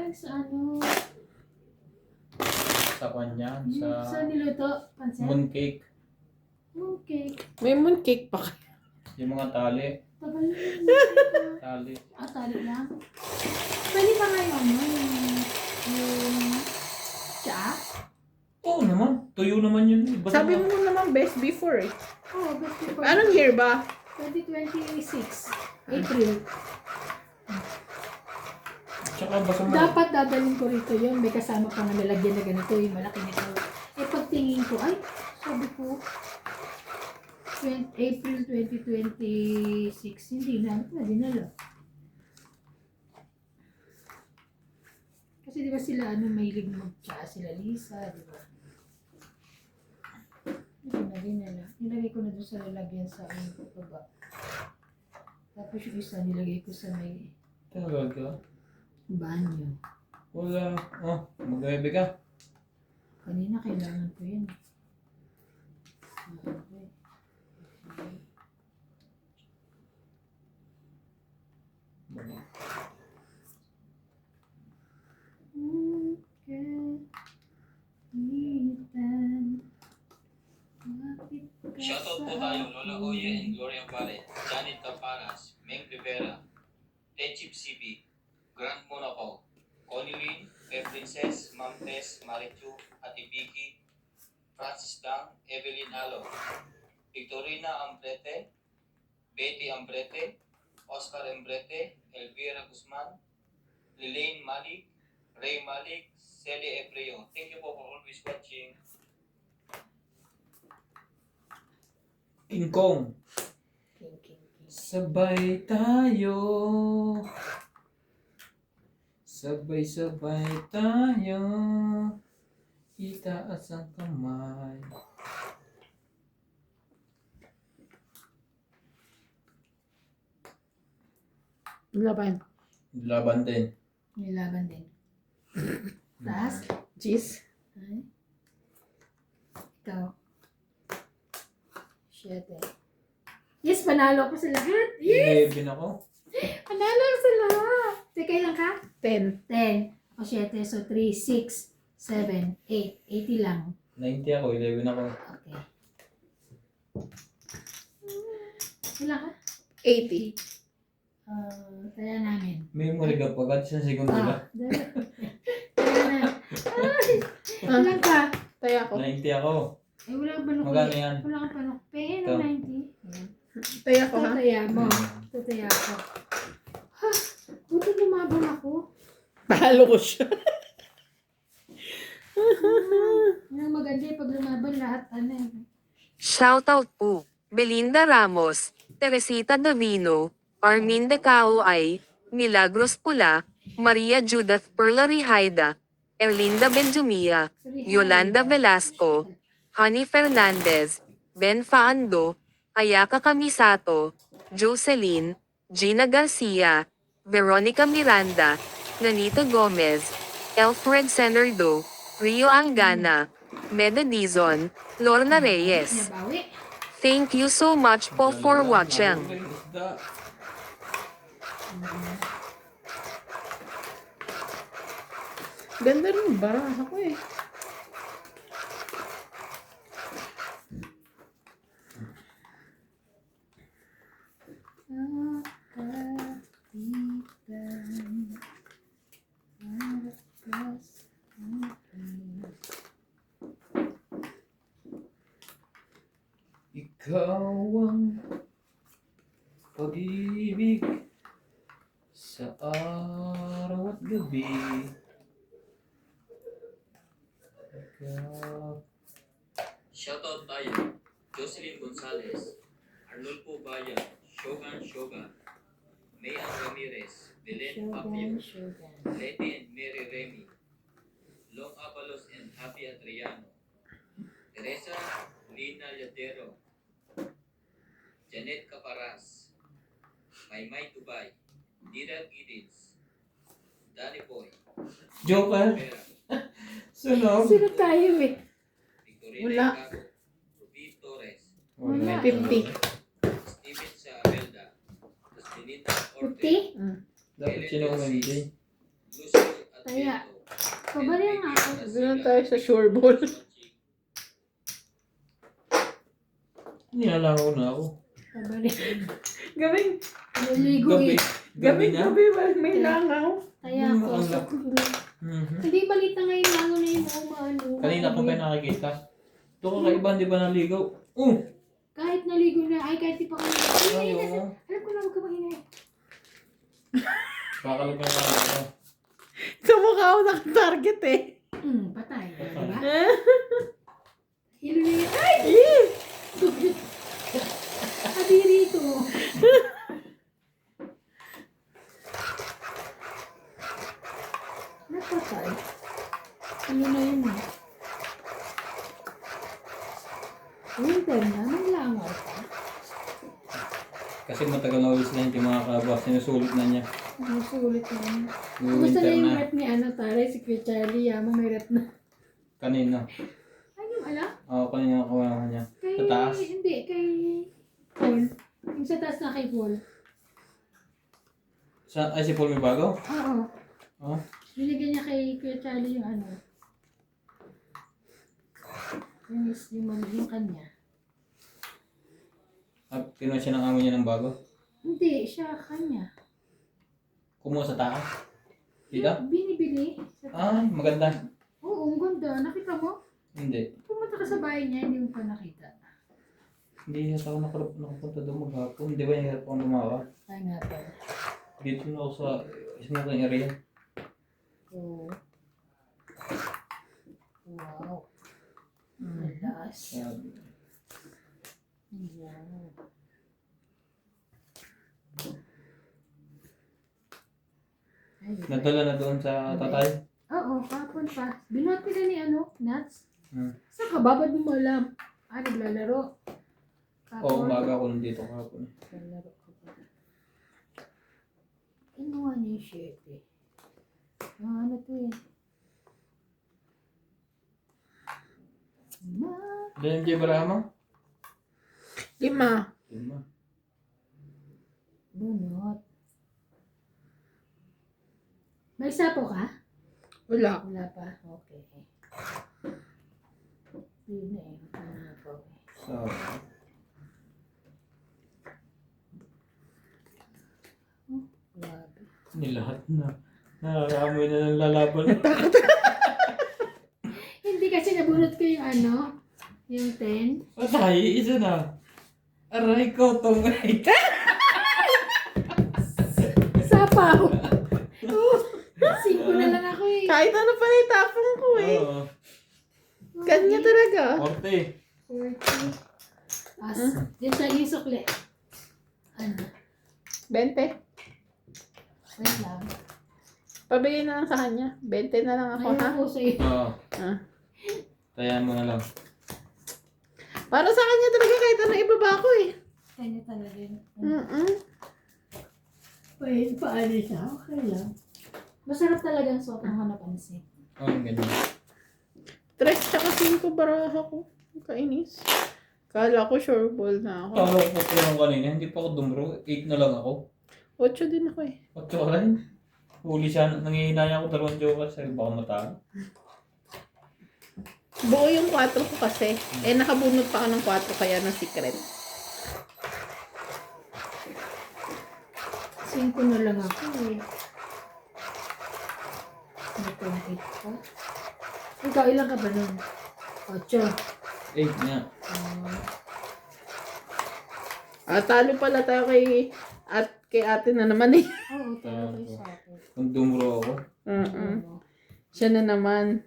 Ay, sa ano? Sa kanya, Sa niluto? Pansit? mooncake. Mooncake. May mooncake pa kayo. Yung mga tali. Tagal na yung mooncake. Tali. Tali lang. Pwede ba ngayon, no? Yung tsa? Oo naman. Tuyo naman yun. Basta Sabi mo naman best before eh. Oo, but before. Anong year ba? 2026. April. Tsaka basta mo. Dapat dadalhin ko rito yun. May kasama pa nga nalagyan na ganito. Yung malaki nito. Eh, pagtingin ko, ay, sabi ko, April 2026. Hindi na. Pwede na lang. Kasi di ba sila, mahilig mag-tsa sila Lisa, di ba? Hindi na lang. Nilagay ko na doon sa lalagyan sa baba. Tapos yung isa nilagay ko sa may Talaga. banyo. Wala. Oh, mag-bebe ka. Kanina kailangan ko yun. Okay. Shoutout po tayo, Lola Oye and Gloria Vale, Janet Campanas, Meng Rivera, Techip CB, Grant Monaco, Connie Lynn, Princess, Ma'am Tess, Marichu, Ate Vicky, Francis Dang, Evelyn Alo, Victorina Ambrete, Betty Ambrete, Oscar Ambrete, Elvira Guzman, Lilane Malik, Ray Malik, Celi Ebreo. Thank you po for always watching. King Kong. Sabay tayo. Sabay-sabay tayo. Itaas ang kamay. Laban. Laban din. May laban din. Taas? Cheese. Ay. Ikaw. 7. Yes, panalo ko sa lahat. Yes! 11 ako. Panalo ko sa lahat. Teka lang ka? 10. 10. O 7. So 3, 6, 7, 8. 80 lang. 90 ako. 11 ako. Okay. Ilan ka? 80. Kaya namin. Memory ka pa. Kat sa segundo lang. Kaya na. Ay! Ilan ka? Tayo ako. 90 ako. Eh, wala ka panok. Magkano yan? Wala ka panok. Pengin Ito. ng 90. Ayan. Tayo ako ha. Tataya mo. Tataya ako. Ha? Buti lumabang ako. Talo ko siya. Ang maganda pag lumaban lahat, Shoutout po, Belinda Ramos, Teresita Davino, Armin De Caoay, Milagros Pula, Maria Judith Perlari Haida, Erlinda Benjumia, Yolanda Velasco, Honey Fernandez, Ben Faando, Ayaka Kamisato, Jocelyn, Gina Garcia, Veronica Miranda, Nanita Gomez, Alfred Senardo, Rio Angana, Meda Dizon, Lorna Reyes. Nabawi. Thank you so much po for watching. Isda. Ganda rin baraha ko eh. Ikaw ang pag-ibig sa araw at gabi. Ikaw. Shoutout tayo, Jocelyn Gonzalez, Arnulfo Bayan, Shogun, Mayan Ramirez, Belen Papio, Letty and Mary Remy, Long Abalos and Happy Adriano, Teresa Lina Lladero, Janet Caparas, Maymay Tubay, Dira Giddins, Danny Boy, Joker. Vera, Sunog. Sino tayo eh? Victorina Wala. Cago, Ruby Torres, Wala. 50. Steven Saabelda, Justinita Puti? Orte, Dapat sino ko hindi. Lucio Taya. Pabalik nga ako. Doon na tayo sa sure ball. Nilalangaw na ako. Pabalik. Gabing, Naligo Gabi. eh. Gabi na? may langaw. Taya Mm, ako. ang So, Mhm. hindi balita ngayon ano na yung umaano. Kanina ko kayo nakikita. Ito ko kaiba, di ba naligaw? Kahit naligo na, ay kahit di pa kami. Ay, Ay, oo. alam ko na huwag ka maingay. Kakalagay na ako. Sa mukha ako nakatarget eh. Patay. Patay. Diba? Hilo na yun. Ay! Kadiri ko. Napatay. Ano na yun eh. Winter na, may langaw pa. Kasi matagal na ulis na yung mga kabas. Sinusulit na niya. Ang sulit na yun. Yung Gusto na winter yung na. rep ni Tare, si Kuya Charlie, Yama, may rep na. Kanina. Ano yung alam? Oo, kanina ako na niya. Kay, Sa taas? Hindi, kay Paul. Yung sa taas na kay Paul. Ay, si Paul may bago? Oo. Oo. Binigyan niya kay Kuya Charlie yung ano. Yung kanya. Kinuha siya ng amo niya ng bago. Hindi, siya kanya. Kumuha sa taas. Dito? Binibili. Sa Ay, maganda. Oo, ang ganda. Nakita mo? Hindi. Pumunta ka sa bahay niya, hindi mo pa nakita. Hindi yata ako nakapunta doon maghapon. Hindi ba yung hirap akong lumawa? Ay nga pala. Dito na ako sa smoking area. Oo. Wow. Alas. Sabi. Wow. Ay, Nadala na doon sa tatay. oo, kapon pa. Binuhat nila ni Nuts. Saan ka? Babad mo alam. Naglalaro. Oo, umaga ako nandito kahapon. Naglalaro ka pa. Kinuha niya yung shirt eh. Ano to eh? Diyan yung Jay Barama? 5. Lima. Bunot. May sapo ka? Wala. Wala pa? Okay. Yun na eh. Ano po eh. So, Grabe. nilahat na. Nakakamoy na ng lalaban. Hindi kasi nabunot ko yung ano, yung 10. Patay, isa na. Aray ko, tungay. Sapaw! 5 na lang ako eh. Kahit ano pa na itapong ko eh. Oo. Kanya talaga. 40. 40. Din sa yung sukli. Ano? 20. Wait lang. Pabigay na lang sa kanya. 20 na lang ako ha. Ayaw ko sa'yo. Oo. Ah. Tayan mo na lang. Para sa kanya talaga kahit ano ibaba ko eh. Kanya talaga yun. Mm-mm. Paano siya? Okay lang. Masarap talaga ang suot ng hanapansin. Oo, ganyan. 3 tsaka 5 baraha ko. Kainis. Kala ko sure ball na ako. Tawag ko po lang kanina, hindi pa ako dumro. 8 na lang ako. 8 din ako eh. 8 ka rin. Huli siya, nangihinaya ako 2 joker. Sabi baka matalo. Buo yung 4 ko kasi. Eh nakabunot pa ako ng 4 kaya ng secret. 5 na lang ako eh. May 28 pa. Ikaw, ilang ka ba nun? 8. 8 nga. Talo pala tayo kay ate na naman eh. Oo, talo kayo sa akin. Kung dumro ako. Oo. Siya na naman.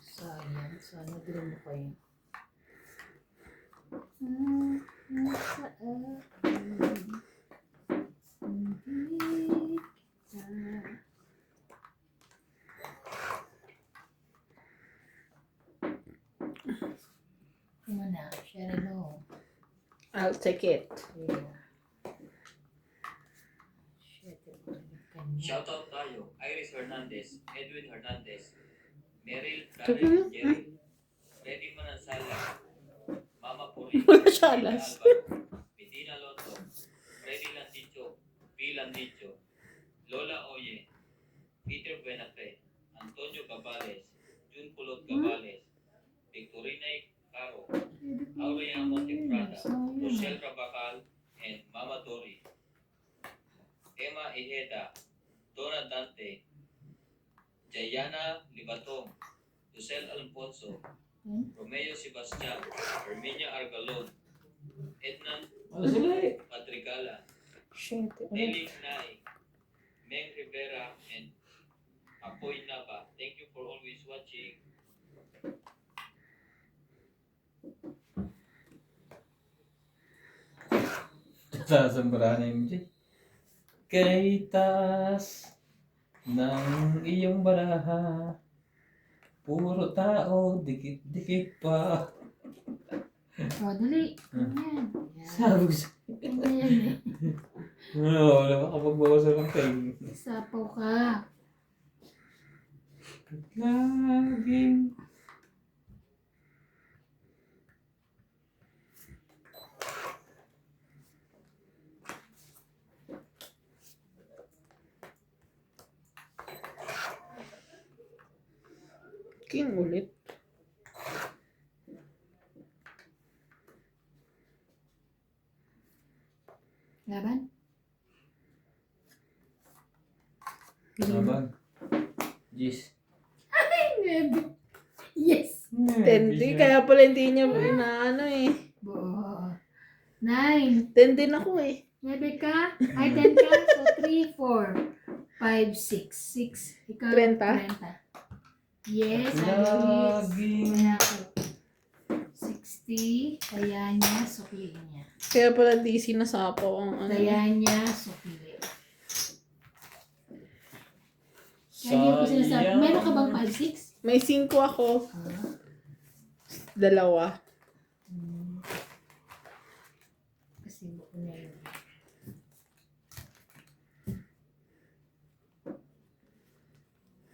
Sayang. Sana din mo kayo. Ano na? Share no. I'll take it. Yeah. Shit. Shoutout tayo, Iris Hernandez, Edwin Hernandez, Meryl Sabi Karen mo? Jerry, Freddy Manansala, Mama Puri, Wala siya alas. Medina Loto, Freddy Landicho, V. Landicho, Lola Oye, Peter Benafre, Antonio Cabales, Jun Kulot Cabales, Victorina Caro, Aurea Monteprada, Rochelle Rabacal, and Mama Dori. Emma Ejeda, Donna Dante, Jayana Libatong, Lucel Alfonso, Romeo Sebastian, Herminia Argalon, Ednan Ano sila eh? Patrigala, Shit. Nelly Nay, Meng Rivera, and Apoy Nava. Thank you for always watching. Sasambrahan na yung Jay. Kay taas ng iyong baraha, puro tao, dikit-dikit pa. O, dali. Ayan. Sabi ko sa... Ayan eh. Wala makapagbawasan ng time. Sapaw ka. Laging... King ulit. Laban? Laban. Jis. Nebe. Yes. Hindi, kaya pala hindi niya inaano eh. Buo. 9. 10 din ako eh. 9 ka? Ay, 10 ka? So, 3, 4, 5, 6. 6. Ikaw? 30. 30. Yes, Alice. Laging... Kaya ako. 60. Kaya niya, sukli niya. Kaya pala di sinasapaw ang ano. Kaya niya, sukli. Kaya hindi ko sinasabi. Meron ka bang 5, 6? May 5 ako. Dalawa. Kasi buko na yun.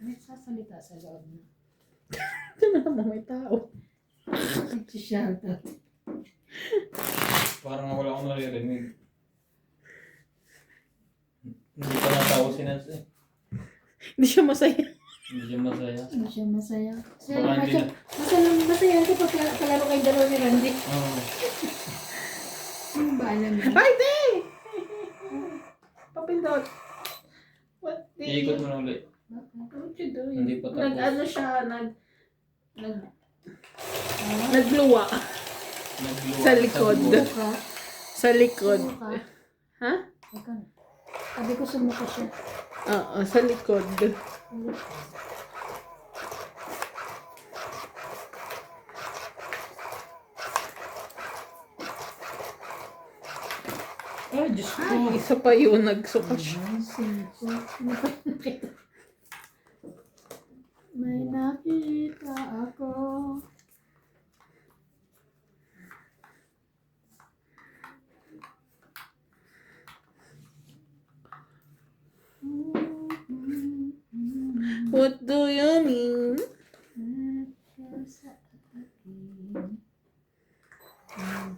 Nagsasalita sa loob na. Ito na naman may tao. Nag-shoutout. Parang wala akong naririnig. Hindi pa natawa si Nance eh. Hindi siya masaya. Hindi siya masaya. Hindi siya masaya. Baka hindi na. Masaya ako pag kalaro kayo dalawa ni Randy. Oo. Ano ba alam niya? Ay, di! Papindot. What the... Iikot mo na ulit. What you doing? Hindi pa tapos. Nag-ano siya, nagluwa. Nagluwa Sa likod. buhok. Ka? Sa likod. Sumuka? Ha? Ika na. Sabi ko sumuka siya. Oo, sa likod. Ay, Diyos ko. Isa pa yun, nagsuka siya. Sino nakita? May nakita ako. What do you mean? Sa akin.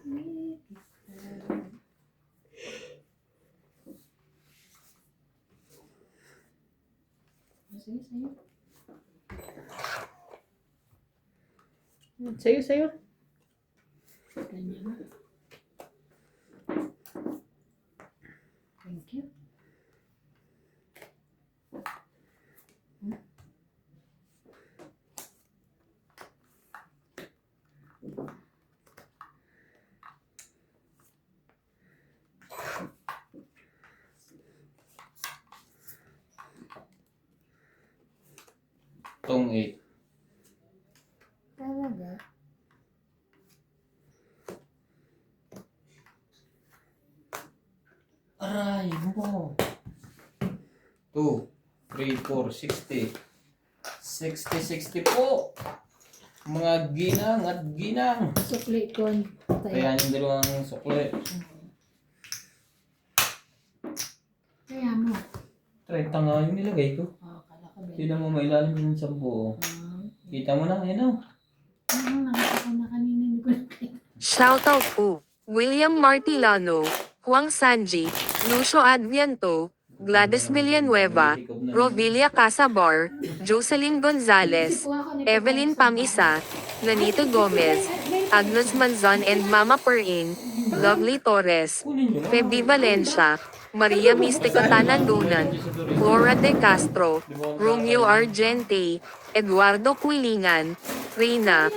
Hindi kita. Sige, sa'yo. Sa'yo. Ganyan. Thank you. Tong 8. Talaga? Aray mo. 2, 3, 4, 60. 60 po. Mga ginang at ginang. Sukli ko. Kaya yung dalawang sukle. Kaya mo. 30 nga yung nilagay ko. Kala ko ba? Hindi na mo mailalim yung 10. Kita mo na, yun o. Nakita ko na kanina. Hindi ko nakita. Shoutout po, William Martilano, Juan Sanji, Lucio Adviento, Gladys Villanueva, Rovilla Casabar, Jocelyn Gonzalez, Evelyn Pamisa, Lanito Gomez, Agnes Manzon and Mama Perin, Lovely Torres, Kunin nyo na. Feby Valencia, Maria Mystica Tanandunan, Flora De Castro, Romeo Argente, Eduardo Quilingan, Reina,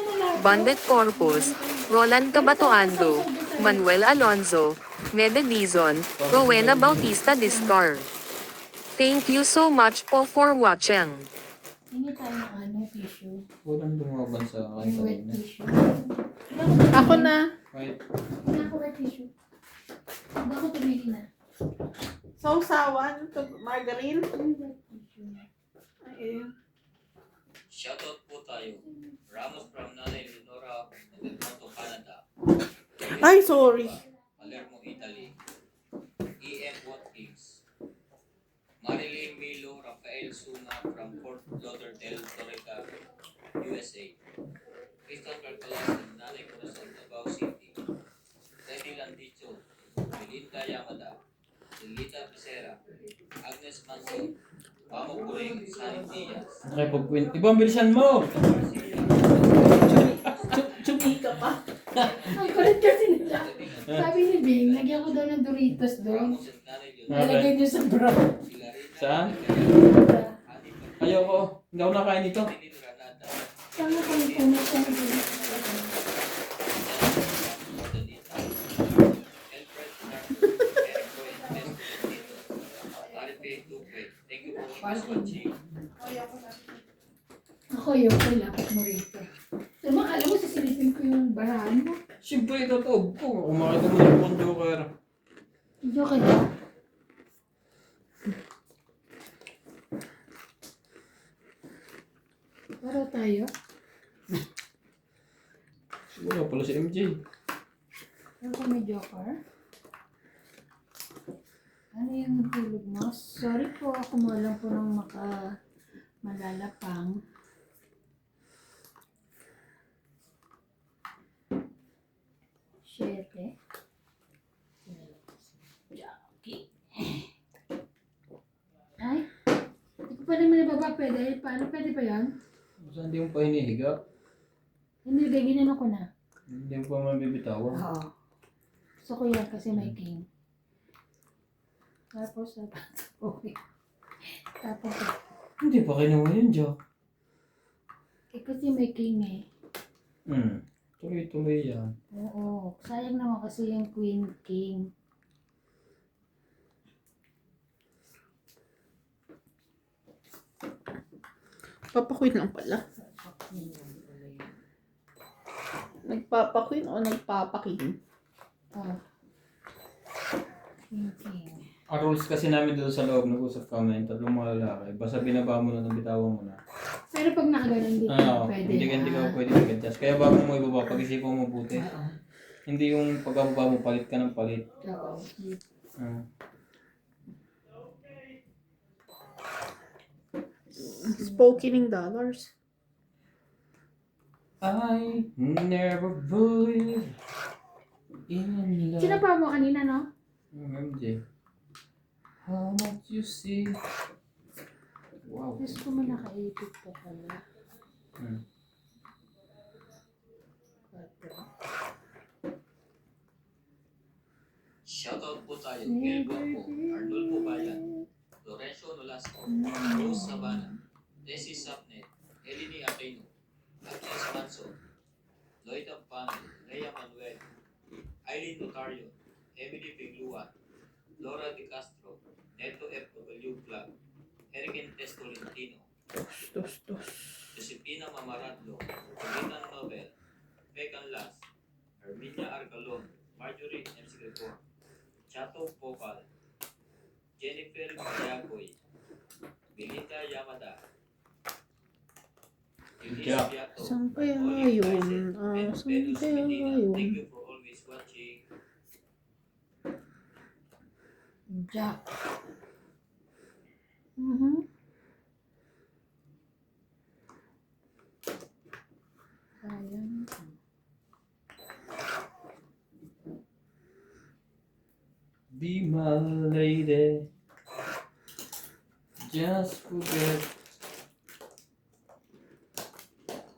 Bandet Corpus, Roland Cabatoando, Manuel Alonzo, Mede Dizon, Rowena Bautista Discar. Thank you so much po for watching. Hindi tayo ng ano, tissue. Walang lumaban sa akin Yung wet kanina. tissue. Ako na. Kahit Hindi ako wet tissue. Hindi ako tumili na. Sausawan to margarine. Yung wet tissue. Ay, Shoutout po tayo. Ramos from Nanay Leonora of Edmonton, Canada. Ay, sorry. Palermo, Italy. E.M. Watkins. Marilyn Milo Rafael Suma from Fort Lauderdale, Florida, USA. Christopher Calas and Nanay Corazon, Davao City. Teddy Landicho. Melinda Yamada. Lilita Becerra. Agnes Manson. Mamo Puring, Sunny Diaz. nakipag-win. Ibang bilisan mo! Chumi ka pa. Ang kulit kasi nila. Sabi ni Bing, lagyan ko daw ng Doritos doon. Ramos and Nanay Nalagay niyo sa bra. Saan? Ayoko. Hindi ako nakain nito. Tama kami po na siya ng Doritos. Thank you for watching. Ako yung kailangan mo rito. Tama, alam mo, sisilipin ko yung barahan mo. Siyempre, totoo ko. Kung makita mo yung pong joker. Hindi ka na. Para tayo. Wala pala si MJ. Ano ko may joker? Ano yung tulog mo? Sorry po, ako mo lang po ng malalapang. Siyete. Jackie. Ay, hindi ko pa naman nababa. Pwede. Paano pwede ba yan? Saan di mo pa hinihiga? Hindi, ganyan ako na. Hindi mo pa mabibitawan. Oo. Gusto ko yan kasi may king. Tapos, okay. Tapos, Hindi pa kinuha yun, Jo. kasi may king eh. Tuloy-tuloy yan. Oo. Sayang naman kasi yung queen king. Papakwin lang pala. Nagpapakwin o nagpapakin? Oh. King king. Ang rules kasi namin doon sa loob, nag-usap kami, tatlong mga lalaki. Basta binaba mo na, bitawan mo na. Pero pag nakaganon, hindi ka pwede. Hindi ka pwede mag-adjust. Kaya bago mo ibaba, pag-isipan mo mabuti. Oo. Hindi yung pagkababa mo, palit ka ng palit. Oo. Ah. Spoken in dollars. I never believe in love. Sino pa mo kanina, no? MJ. How much you see? Wow. Diyos ko man nakaipit pa pala. Hmm. Shoutout po tayo. Gilbert po. Arnulfo Bayan. Lorenzo Nolasco. Rose Sabana. Desi Sapnet. Eleni Aquino. Agnes Manso. Lloyd Ampano. Lea Manuel. Eileen Notario. Emily Pigluan. Laura De Castro. Neto F. W. Club. Eric Testolentino. Dos. Josepina Mamaradlo. Rosina Nobel. Pecan Las. Herminia Arcalon. Marjorie M. Gregor. Chato Popal. Jennifer Villagoy. Belinda Yamada. Eunice Yeah. Beato. Saan kaya Olive yun? Isaac, and Saan Venus kaya Medina. yun? Thank you for always watching. Jack. Mhm. Sayang. Be my lady. Just forget.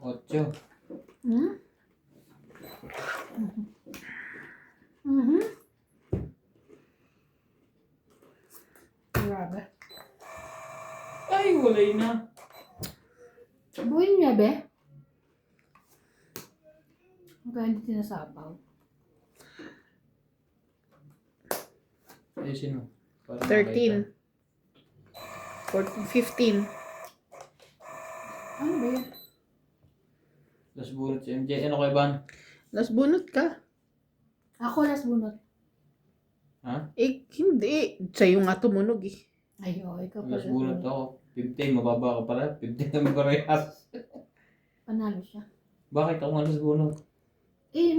8. Hmm? Mhm. Grabe. Ay, walay na. Buhin niya, be. Ang kaya hindi sinasapaw. Ay, sino? Para 13. 14, 15. Ano ba yan? Tapos bunot si MJ. Ano kay Van? Las bunot ka. Ako last bunot. Ha? Eh, hindi. Sa'yo nga tumunog eh. Ay, oo, ikaw pala. Tapos bunot ako. 15, mababa ka pala. 15 kami parehas. Panalo siya. Bakit ako alas bunot? Eh,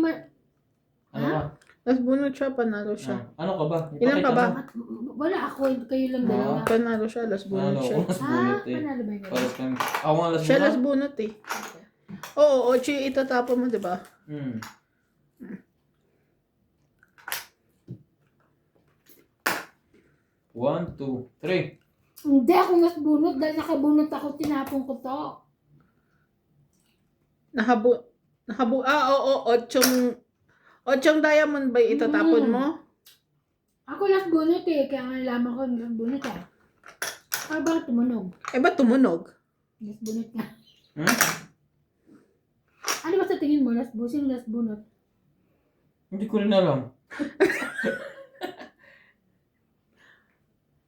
Ano ka? Las bunot siya, panalo siya. Ano ka ba? Ilan ka ba? wala ako, kayo lang dalawa. Panalo siya, las Ano bunot ako siya. alas bunot eh. Panalo ba yun? Paras kami. Ako nga alas Siya bunot? las bunot eh. Oo, 8 yung itatapon mo, di ba? Hmm. One, two, three. Hindi ako mas bunot dahil nakabunot ako, tinapon ko to. Oo, 8 diamond ba yung itatapon mo? Ako last bunot eh, kaya nga nalaman ko last bunot eh. Ay, bakit tumunog? Eh, ba't tumunog? Last bunot nga. Hmm? Ano ba sa tingin mo? Last bunot? Sino last bunot? Hindi ko rin alam.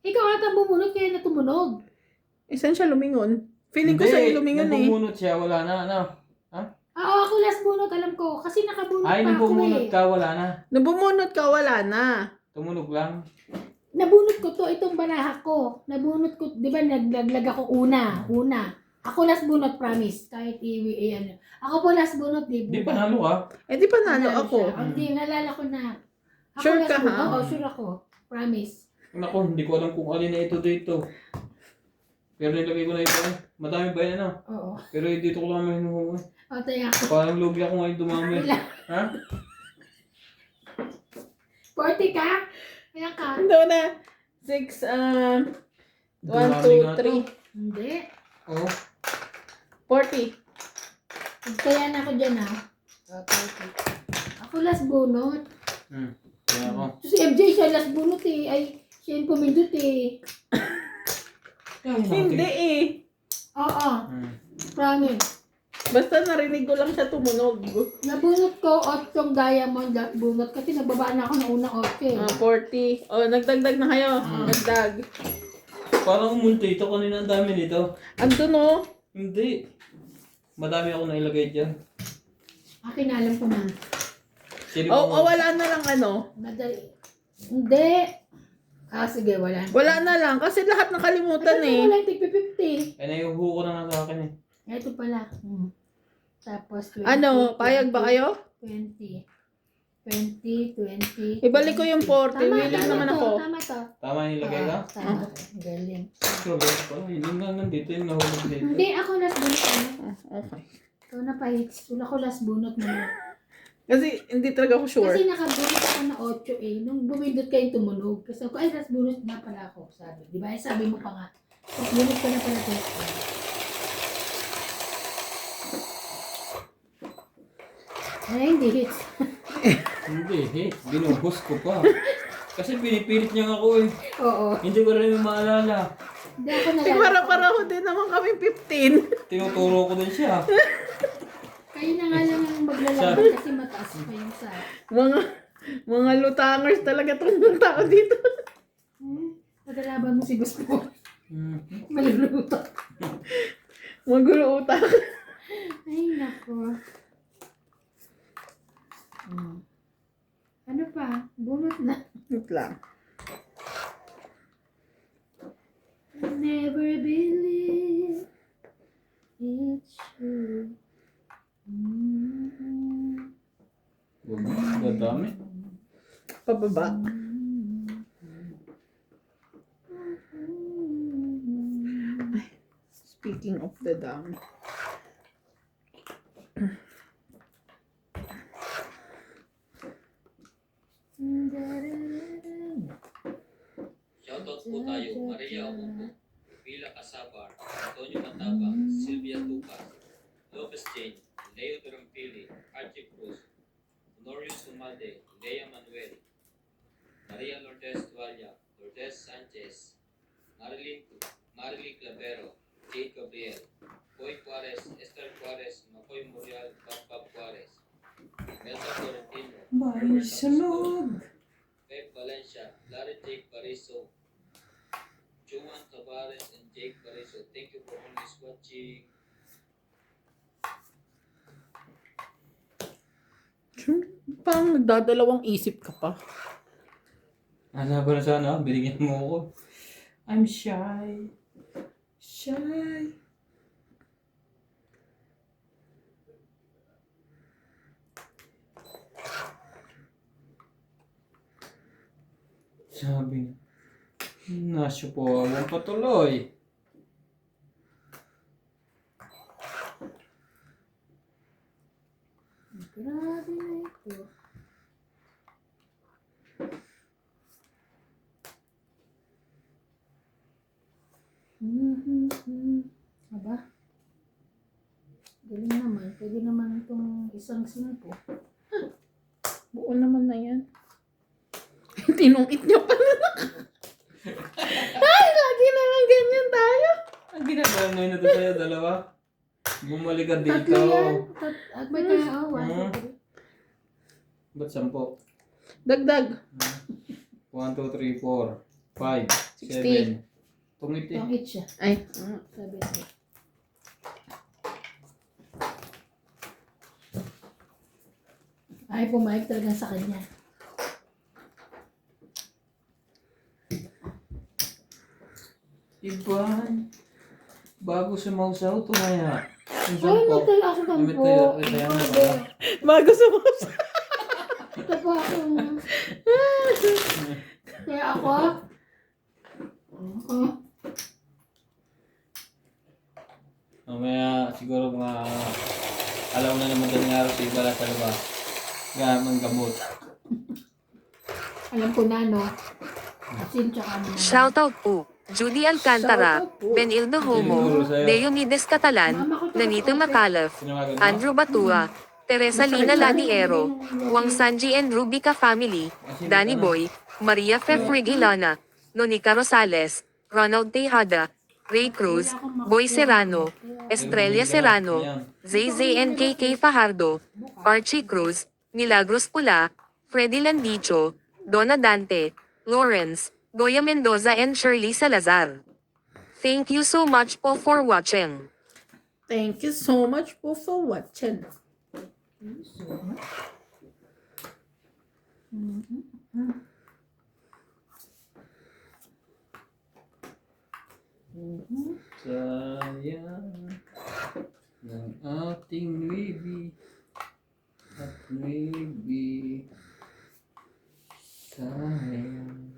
Ikaw ata bumunot kaya na tumunog. Eh, saan siya lumingon? Feeling ko sa'yo lumingon nung eh. bumunot siya, wala na. Ano? Oo, ako last bunot, alam ko. Kasi nakabunot Ay, pa nung ako bumunot eh. ka, wala na. Nung bumunot ka, wala na. Tumunog lang. Nabunot ko to, itong balahak ko. Nabunot ko, di ba naglaglag ako una. Ako last bunot, promise. Kahit ano. Ako po last bunot, di Di panalo ka. Eh, di panalo ako. Hindi, nalala ko na. Ako Sure last ka, bunot. ha? Oo, sure ako. Promise. Nako, hindi ko alam kung alin na ito dito. Pero nilagay ko na ito. Madami ba yan ano? Oo. Pero dito ko lang mahinuho. O, tayo ako. Parang lugi ako ngayon dumami. Ilan? Ha? 40 ka? Ilan ka? Ito na. 6, 1, Dumami 2, nga to. 3, Hindi. Oo. 40. Kaya na ako dyan, ha? Okay. Ako last bunot. Kaya ako. So, si MJ, siya last bunot eh. Ay, siya yung pumindot eh. Hindi eh. Oo. Promise. Basta narinig ko lang siya tumunog. Nabunot ko 8 diamond at bunot kasi nagbaba na ako ng unang 8 eh. 40. Oh, nagdagdag na kayo. Nagdag. Parang umunti ito kanina ang dami nito. Andun oh. Hindi. Madami ako nailagay dyan. Akin alam ko na. Sino Oh, wala na lang ano. Madali. Hindi. Sige, wala. Wala na lang. Kasi lahat nakalimutan Kasi eh. wala yung tig 50. Ay, naiuho ko na nga sa akin eh. Ito pala. Tapos 20. Ano, payag ba kayo? 20. 20. Ibalik ko yung 40. Tama, Willing tama naman to. ako. Tama to. Tama yung ilagay ka? Tama. Galing. Grabe pa. Yun nga nandito yung nahulog dito. Hindi, ako last bunot. Okay. Ikaw na pa hits. Ako last bunot na. Kasi hindi talaga ako sure. Kasi nakabunot ako na 8 eh. Nung bumindot kayong tumunog. Kasi ako, ay, last bunot na pala ako. Sabi. Di ba? Sabi mo pa nga. Last bunot ka na pala. Ay, hindi hits. Hindi, binuhos ko pa. Kasi pinipilit niya ako eh. Oo. Hindi ko rin maalala. Hindi ako Eh, nalala. para-paraho din naman kami 15. Tinuturo ko din siya. Kayo na nga lang ang maglalaban kasi mataas pa yung sa... Mga lutangers talaga itong tao dito. Naglalaban mo si Gusto. Maluluto. Magulo utak. Ay, nako. Ano pa? Bunot na. Wait lang. Never believe it's true. Madami. Pababa. Speaking of the dam. Shoutout po tayo, Maria Opo, Mila Casabar, Antonio Matabang, Sylvia Tucas, Lopez Jane, Leo Durampili, Archie Cruz, Honorio Sumade, Lea Manuel, Maria Lourdes Tualla, Lourdes Sanchez, Marilyn Clavero, Jade Gabriel, Boy Juarez, Esther Juarez, Makoy Murial, Papa Juarez, Melsa Florentino, Bahay sa loob. Pep Valencia, Larry Jake Bariso, Juan Tavares, and Jake Bariso. Thank you for always watching. Parang nagdadalawang isip ka pa. Ano ba na sana? Binigyan mo ako. I'm shy. Shy. Sabi na. Nasyo po ang patuloy. Grabe na ito. Aba? Galing naman. Pwede naman itong isang 5. Buo naman na yan. Tinungit niya pa na. Ay, lagi na lang ganyan tayo. Ang ginagawa ngayon na ito sa'yo, dalawa. Bumalik ka dito. Tatlo yan. At may kaya, 1, 2, 3. Ba't 10? Dagdag. 1, 2, 3, 4, 5, 7. Tungit eh. Itong each siya. Ay. 7. Ay, pumayag talaga sa kanya. Iban. Bago sumausaw, tumaya. Ay, nagtala ako ng May po. tayo na ba? Bago sumasa. Ito po ako. Kaya ako. Mamaya siguro mga alam na naman din nga si Bala sa labas. Gamang gamot. Alam ko na, no? Asin tsaka ano. Shoutout po. Judy Alcantara, Benildo Homo, Leonides Catalan, Nanito Macalef, Sinawagan mo? Andrew Batua, Teresa Lina Laniero, Wang Sanji and Rubica Family, Danny Boy, Maria Fefrigilana, Nonica Rosales, Ronald Tejada, Ray Cruz, Boy Serrano, Estrella Serrano, Zay and KK Fajardo, Archie Cruz, Milagros Pula, Freddy Landicho, Donna Dante, Lawrence, Goya Mendoza and Shirley Salazar. Thank you so much po for watching. Thank you so much po for watching. Sayang ng ating baby at baby. Sayang.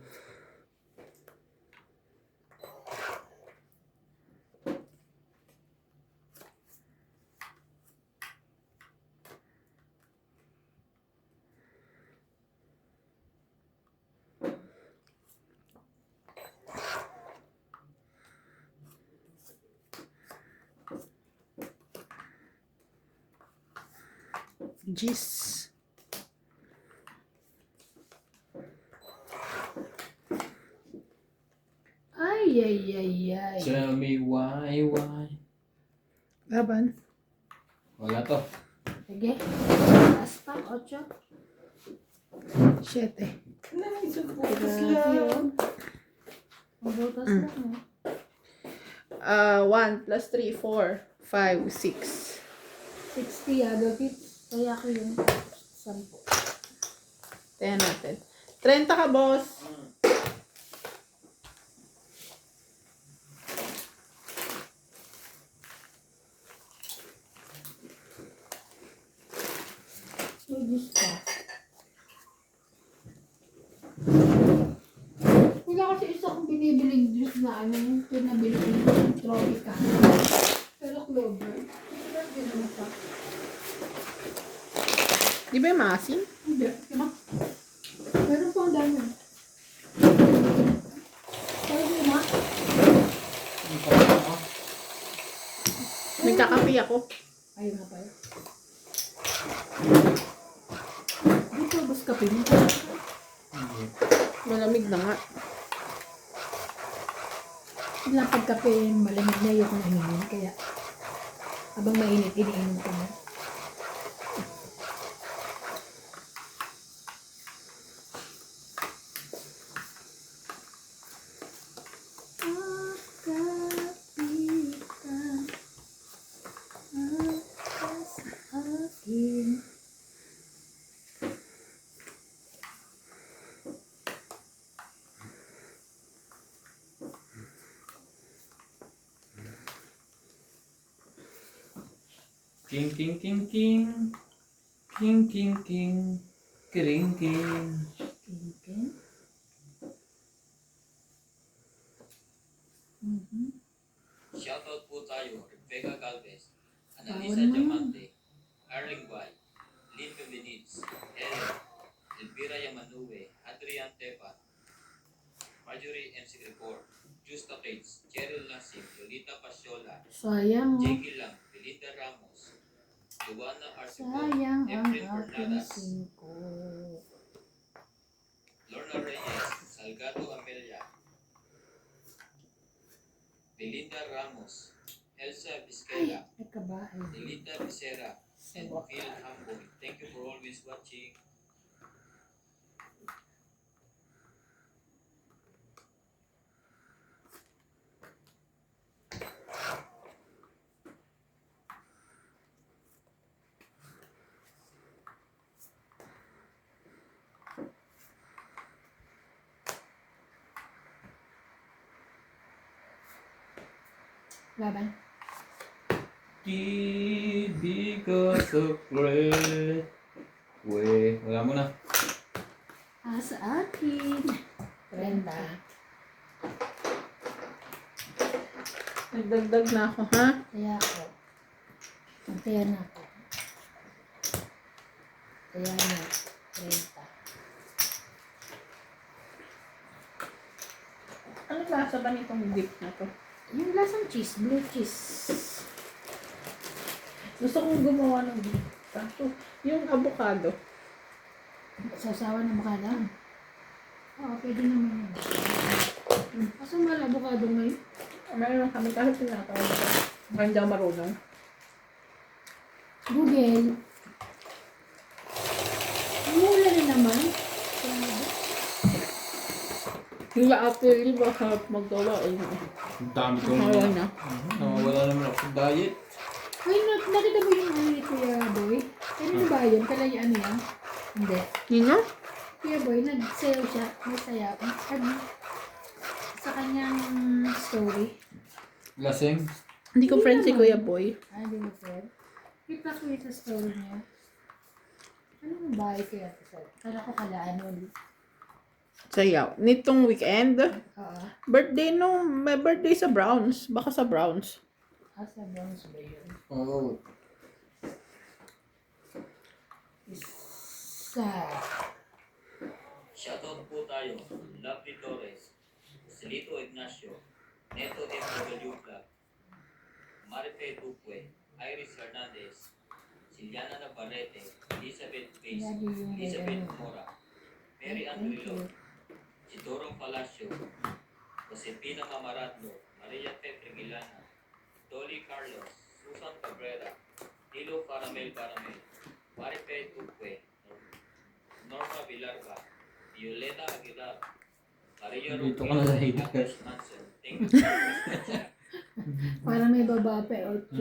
Jeez. Ay. Tell me why. Laban. Wala to. Sige. Last pa, 8. 7. Grabe yun. Ang butas lang, 1 plus 3, 4, 5, 6. 60, Gapit. Kaya ko yun. 10. Tayan natin. 30 ka, boss. Diyos ka. Wala kasi isa kong binibiling juice na ano yung pinabili ko yung Tropica. Pero Clover. Grabe naman pa. Di ba yung maasim? Hindi. Diba? Meron pa ang dami. Pero di ba? Ang Nagkakape ako. Ayun nga pala. Dito, bus kape mo. Malamig na nga. Ilang pagkape, malamig na yung nahihin. Kaya, habang mainit, iniinom ko na. Kapitan, sa akin. King, king, king, king. King, king, king. Kiring, king. Okay. Shoutout po tayo, Rebecca Galvez, Bawal Annalisa naman. Diamante, Arling Guay, Lynn Benitz, Ellen, Elvira Yamanue, Adrian Tepa, Marjorie M. Sigripor, Justa Cates, Cheryl Nassim, Lolita Pasiola, Sayang, oh. Jackie Lang, Belinda Ramos, Luana Arcibol, Sayang ang Efren aking Ornadas, singko. Lorna Reyes, Salgado Amelia, Belinda Ramos, Elsa Ay, Vizquela, nagkabahay. Delita Becerra, and Sawa. Phil Hamboy. Thank you for always watching. Laban. Because of great. We, wala mo na. Sa akin. 30. Nagdagdag na ako, ha? Kaya ako. Kaya na ako. Kaya na. 30. Ano lasa ba nitong dip na to? Yung lasang cheese, blue cheese. Gusto kong gumawa ng dip. Kaso, yung avocado. Sasawa na makala. Oo, pwede naman yun. Kaso mahal avocado ngayon. Meron kami kahit tinatawag ko. Baka hindi ako marunong. Google. Mula na naman. Yung apple, baka magawa eh. Ang dami kong Nakawala na. Nawawala naman ako sa diet. Ay, nakita mo yung ano ni Kuya Boy? Ano ba yun? Kalayaan niya? Hindi. Yun na? Kuya Boy, nagsayaw siya. May sayaw. Sa kanyang story. Lasing. Hindi ko friend si Kuya Boy. Ay, di mo friend. Kita ko yung sa story niya. Anong bahay kaya ito? Kala ko kalaan nun. Sayaw. Nitong weekend, Oo. birthday no, may birthday sa Browns. Baka sa Browns. Asa Browns ba yun? Oo. Isa. Shoutout po tayo, Lovely Torres, Celito Ignacio, Neto FW Club, Marife Duque, Iris Hernandez, Siliana Navarrete, Elizabeth Pace, Lagi yung Elizabeth ganun. Mora, Mary Ann Thank Rilo, you. Isidoro Palacio, Josepina Mamaratlo, Maria Petrigilana, Dolly Carlos, Susan Cabrera, Hilo Caramel, Marife Duque, Norma Villarba, Violeta Aguilar, Maria Dito ka na sa Rubio, hitik. Agnes Manson. Thank you for always watching. Para may baba pa, 8.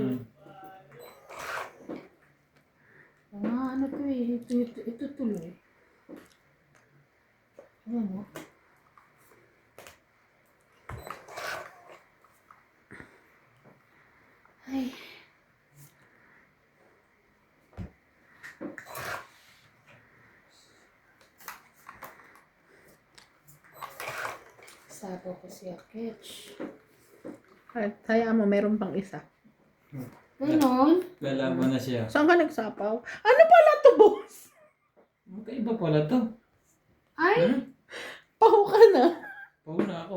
Ano to eh. Ito tuloy. Ayan mo. Ay. Sapo ko si Akech. At hayaan mo, meron pang isa. Ganon. Lalaban na siya. Saan ka nagsapaw? Ano pala to, boss? Magkaiba pala to. Ay! Hmm? Paho ka na. Pauna ako.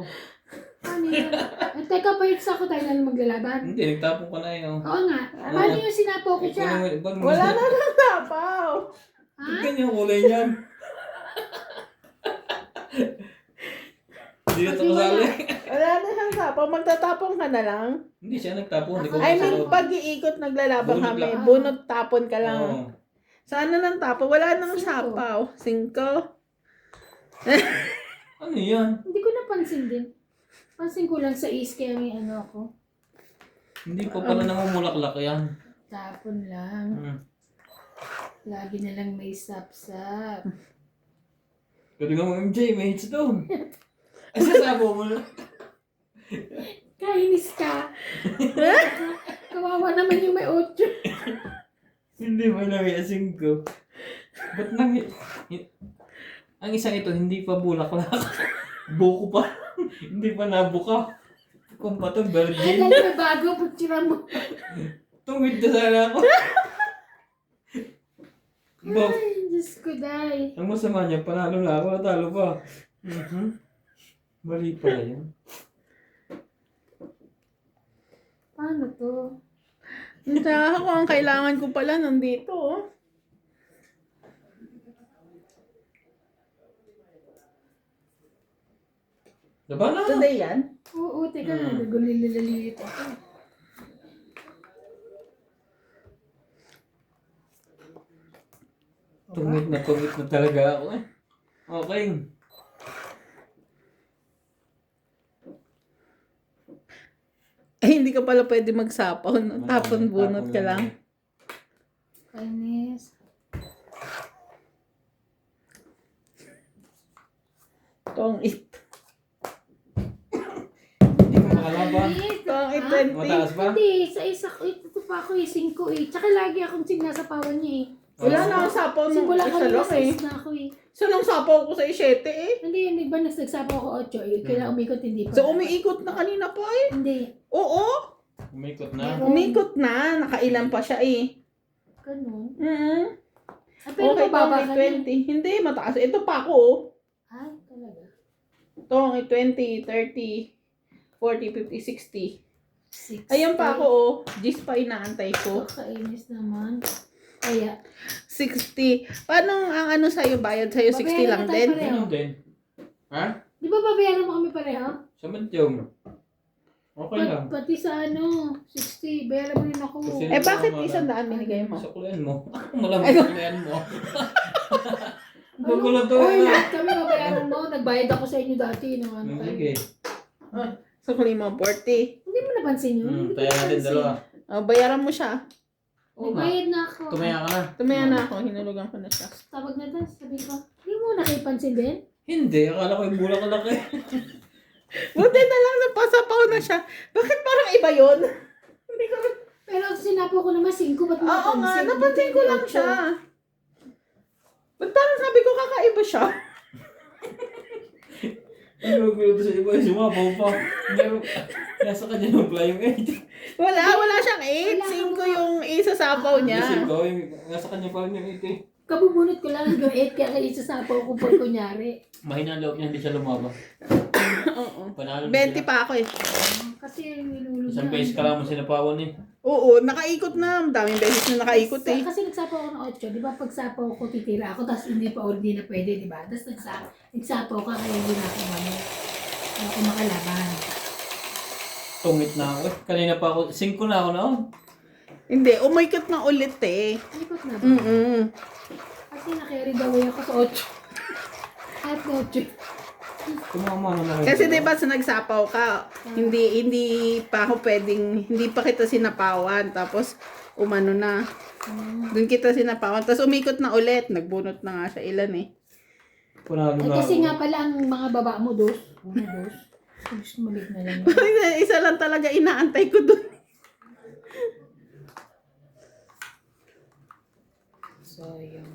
Paano yun? At teka, payos ako tayo na maglalaban. Hindi, nagtapon ka na yun. Oo nga. Paano yung sinapo ko siya? Wala na lang tapaw. Ha? Ganyan yung kulay niyan. Hindi na ito kasali. Wala na lang tapaw. Magtatapon ka na lang. Hindi siya nagtapon. Hindi ko I sa mean, loob. pag-iikot naglalabang Bunot kami. lang. Bunot tapon ka lang. Oo. Sana lang tapaw. Wala nang 5. sapaw. 5. Ano yan? Hindi ko napansin din. Pansin ko lang sa is kaya may ano ako. Hindi pa pala namumulaklak yan. Tapon lang. Hmm. Lagi na lang may sap-sap. Pwede nga mo, MJ, may hits doon. Ay, sasabo mo na. Kainis ka. Kawawa naman yung may 8. Hindi mo na may asing ko. Ba't nang... Ang isang ito, hindi pa bulaklak. Buko pa. Hindi pa nabuka. Kung pa ito, Ay, virgin. dahil may bago pagtsira mo. Tungit na sana ako. Bob, Ay, Diyos ko, day. ang masama niya, panalo na ako, natalo pa. Mali pala yun. Paano to? Hindi ako. Ang kailangan ko pala nandito. Oh. Diba na? Today yan? Oo, teka, nagulilililit ako. Tungit na talaga ako eh. Okay. Eh, hindi ka pala pwede magsapaw. No? Tapon bunot ka lang. Kainis. Tongit. Hindi ko makalaban. Tongit Ha? 20. Mataas ba? Hindi, sa isa ko, ito pa ako 5 eh. Tsaka lagi akong sinasapawan niya eh. Wala na akong sapaw nung Simula isa kanina lang sa eh. na ako eh. So, nung sapaw ko sa 7 eh. Hindi, ba nagsasapaw ko 8 eh. Kaya umikot hindi pa. So, umiikot na kanina pa eh. Hindi. Oo. Umikot na. Umikot na. Nakailan pa siya eh. Ganun. Mm-hmm. Ah, pero Okay, mababa ka tongit na. 20. Hindi, mataas. Ito pa ako oh. Ay, talaga. Tongit 20, 30, 40, 50, 60. 60. Ayun pa ako oh. Gis pa inaantay ko. Kainis naman. Kaya, 60. Paano ang ano sa'yo? Bayad sa'yo 60 Babayaran lang na tayo din? pareho. Ganun din. Ha? di ba babayaran mo kami pareho? Sa madyong. Okay lang. Pati sa ano, 60, bayaran mo rin ako. Kasi- Eh bakit 100 binigay mo? Sa kulian mo. Malamang sa kulian mo. Gugulo to. Oy, lahat kami babayaran mo. Nagbayad ako sa inyo dati. Nung ano tayo. Sige. So, kung mo 40. Hindi mo napansin yun? Hindi ko Tayo natin napansin. dalawa. Bayaran mo siya. Oo nga. Nagbayad na ako. Tumaya ka na. Tumaya na ako. Hinulugan ko na siya. Tawag na doon, sabi ko, hindi mo nakipansin din? Hindi. Akala ko yung bulak-alak eh. Buti na lang napasapaw na siya. Bakit parang iba yun? Hindi ko... Pero sinapo ko naman 5, ba't mo Oo nga, napansin? napansin ko lang siya. Ba't parang sabi ko kakaiba siya? Ang gugulo to sa iba. Sumabaw pa. Meron. Nasa kanya nung pala yung 8. Wala siyang 8. 5 yung isasapaw niya. Isip ko, nasa kanya pa rin yung 8 eh. Kabubunot ko lang hanggang 8 kaya kayo sasapaw ko pag kunyari. Mahina ang loob niya, hindi siya lumaba. Oo. Panalo 20 pa ako eh. Kasi nilulog Isang beses ka lang mo sinapawan eh. Oo, nakaikot na. Daming beses na nakaikot eh. Kasi nagsapaw ako ng 8, di ba? Pag sapaw ko, titira ako, tapos hindi pa hindi na pwede, di ba? Tapos nagsapaw ka, kaya hindi na ako hindi ako makalaban. Tungit na ako. Kanina pa ako, 5 na ako noon. Hindi, umaikot na ulit eh. Alikot na ba? Mm-mm. Kasi nakarry the way ako sa 8. Kahit 8. Tumama na lang. Kasi diba sa nagsapaw ka, hindi pa ako pwedeng, hindi pa kita sinapawan. Tapos umano na. Doon kita sinapawan. Tapos umikot na ulit. Nagbunot na nga siya ilan eh. Panalo Ay, na kasi ako. nga pala ang mga baba mo, dos. Gusto malik na lang. Isa lang talaga inaantay ko doon. Sayang.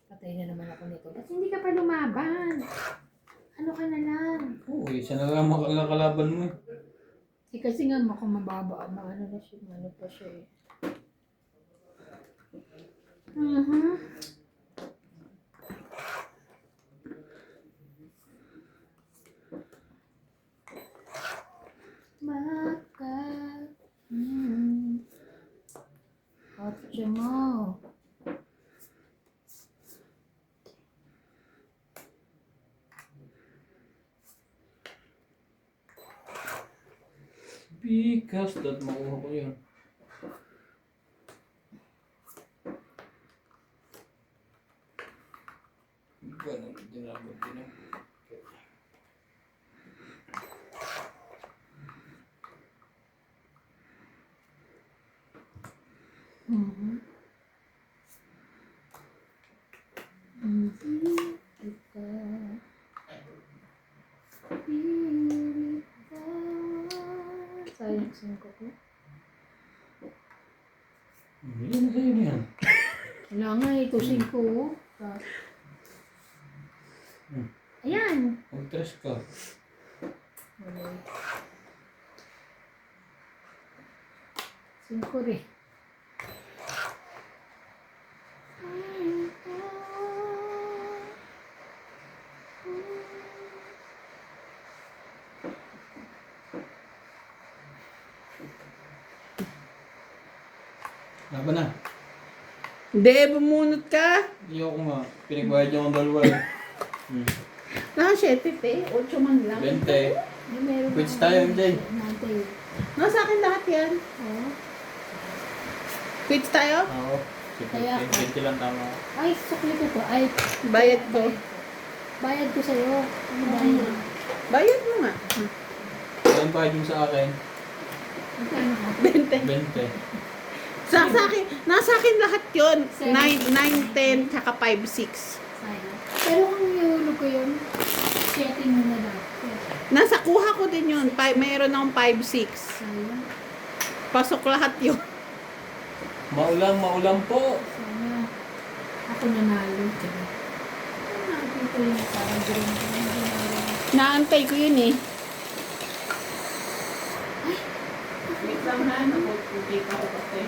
Patay na naman ako nito. Ba't hindi ka pa lumaban? Ano ka na lang? Oo, isa na lang makakalaban mo eh. Eh, kasi nga ako mababa. Ano na siya, ano pa siya eh. kotse mo. Because that makuha ko yun. Ganun, dinabot din yun. Mhm. Hindi kita pilitan. Sayang singko ko. Hindi na sa'yo na yan. Wala nga ito singko. Ayan. Mag-stress ka. Wala. Singko rin. Laban na. Hindi, bumunot ka. Hindi ako nga. Pinagbayad niyo akong dalawa eh. Naka 7 pe, 8 man lang. 20. May meron Quits akong- tayo, MJ. Nantay. Nasa akin lahat yan. Oh. Quits tayo? Oo. Kaya ako. 20 lang tama. Ay, sukli ko to. Ay, Bayad ko. Bayad ko sa'yo. Ano bayad? Bayad mo nga. Ilan bayad mo sa akin? Magkano ka? 20. 20. Sa akin, nasa akin lahat yun. Seven. 9, 10, tsaka 5, 6. Sayang. Pero kung ihulog ko yun, setting mo na daw. Nasa kuha ko din yun. Mayroon akong 5, 6. Sayang. Pasok lahat yun. Maulam po. Sana ako nanalo. Nakikita yung parang green. Naantay ko yun eh. Wait lang ha, nakukita ko kasi.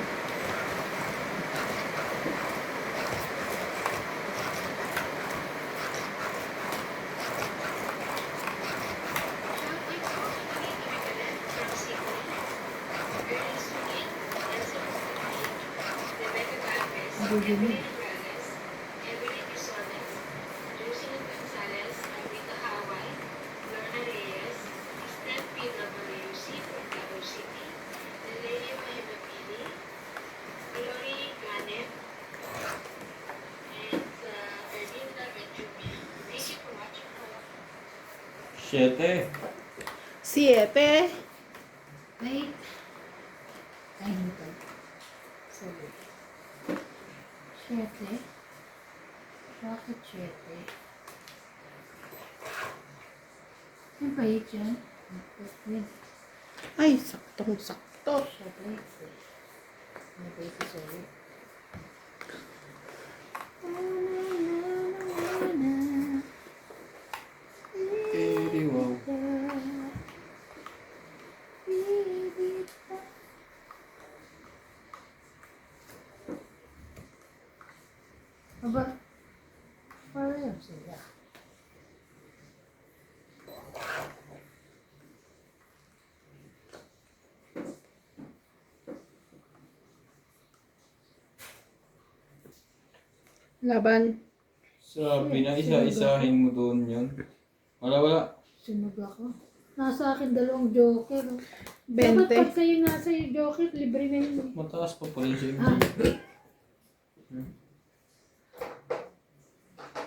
Bubili. Siyete. 7. Wait. Ay, hindi. Sorry. Siyete. Bakit siyete? Ano ba yun dyan? Wait. Ay, saktong-sakto. Siyete. Ano ba yun? Sorry. Eh, wow. Aba, parehas sila. Laban. Sabi na isa-isahin mo doon yun. Wala. Sunog ako. Nasa akin dalawang joker. 20. Dapat pag sa'yo nasa yung joker, libre na yun. Mataas pa pala siya. Ah.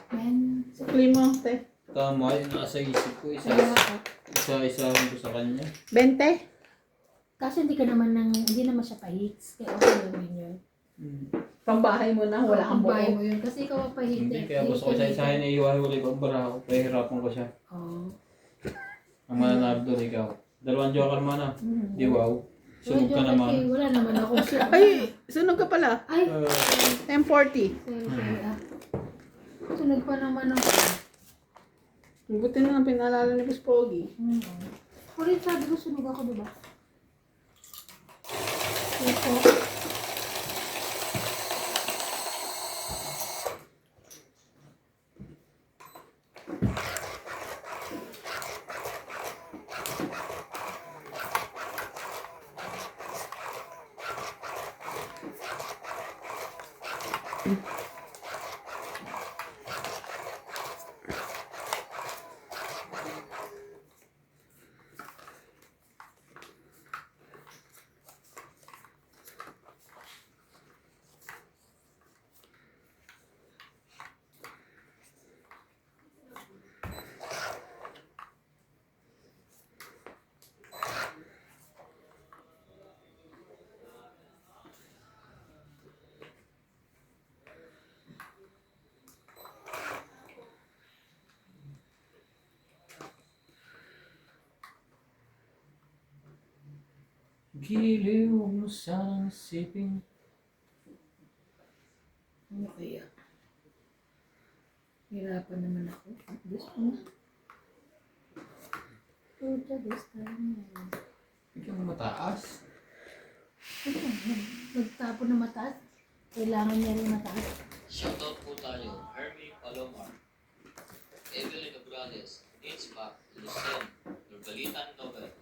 Men, Sukli mo, te. Tama, yun nasa isip ko. kaya ako. Isa-isahin ko sa kanya. 20. Kasi hindi naman siya pa-hits. Kaya okay lang din yun. Pambahay mo na, wala kang Buhay buo. mo yun. Kasi ikaw ang pa-hit. Hindi, kaya gusto ko isa-isahin na iwahiwalay ko ang baraha ko. Pahihirapan ko siya. Oo. Ang mananalo doon ikaw. Dalawang joker mana. Di wow. Sunog ka Joker, naman. Wala naman ako siya. Ay, sunog ka pala. Ay! 1040. Sorry. Sunog pa naman ako. Buti na lang pinalala ni Boss Pogi. Ulit sabi ko sunog ako, diba? Ito. Giliw mo sanang siping. Ano kaya? Hirapan naman ako. Diyos ko. Puta, Diyos tayo na. Bigyan mo mataas. Nagtapo na mataas. Kailangan niya rin mataas. Shoutout po tayo, Hermie Palomar, Evelyn Nograles, Nitzbach, Lucen, Norbalitan Nobel,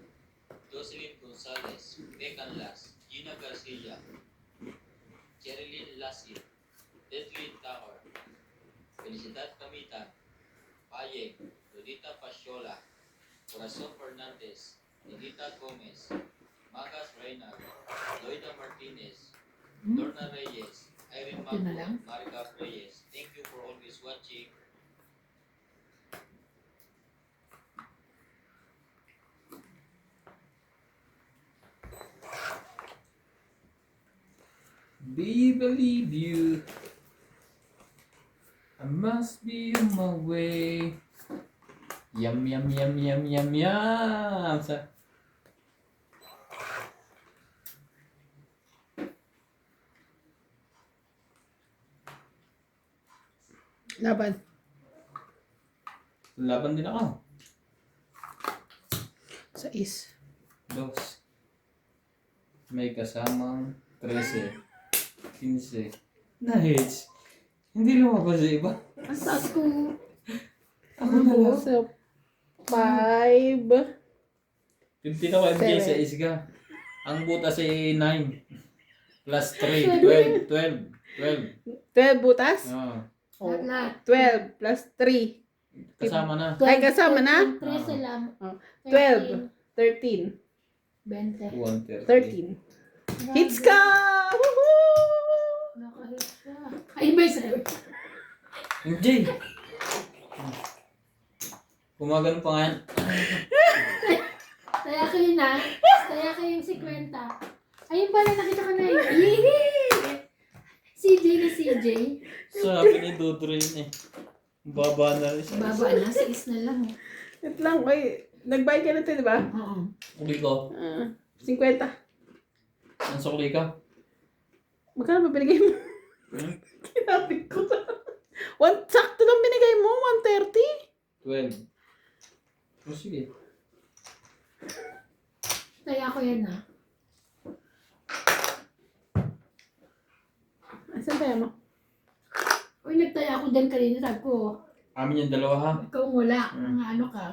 Jocelyn Gonzalez, Megan Las, Gina Garcia, Jerilyn Lassie, Edwin Tower, Felicidad Camita, Payeng, Lolita Pasiola, Corazon Fernandez, Edita Gomez, Magas Reynald, Loida Martinez, Lorna Reyes, Irene Ito na lang? Magno, Marica Reyes. Thank you for always watching. Believe you. I must be on my way. Yum yum yum yum yum yum. Laban. Laban din ako. Sa is. Dos. May kasamang 13. 15. Na hits. Hindi lumabas sa iba. Ang taas ko. Ako na lang. So, 5. 15 ako MJ sa Seven. isga. Ang butas ay 9. Plus 3. 12. 12. 12 butas? Oh. Oh. Lahat. 12 plus 3. Kasama na. Ay, kasama na? 13 lang. Oh. 12. 13. 20. 130. 13. Hits ka! Woohoo! Nakahit siya. Ay, may sa'yo. MJ! Gumagano pa nga yan. Kaya ko yun ah. Kaya ko yung 50. Ayun pala, nakita ko na yun. Yee! CJ na CJ. Sabi ni Dodro yun eh. Baba na rin siya. Baba na, 6 na lang. Wait lang, oy. Nag-buy ka na ito, di ba? Oo. Uli ko. 50. Ang sukli ka. Magkano ba binigay mo? Hmm? Kinapit ko na. Sakto lang binigay mo, 130. 12. Oh, sige. Kaya ko yan ah. Asan kaya mo? Uy, nagtaya ako dyan kanina. Sabi ko, Amin yung dalawa ha. ikaw wala. Mga ano ka.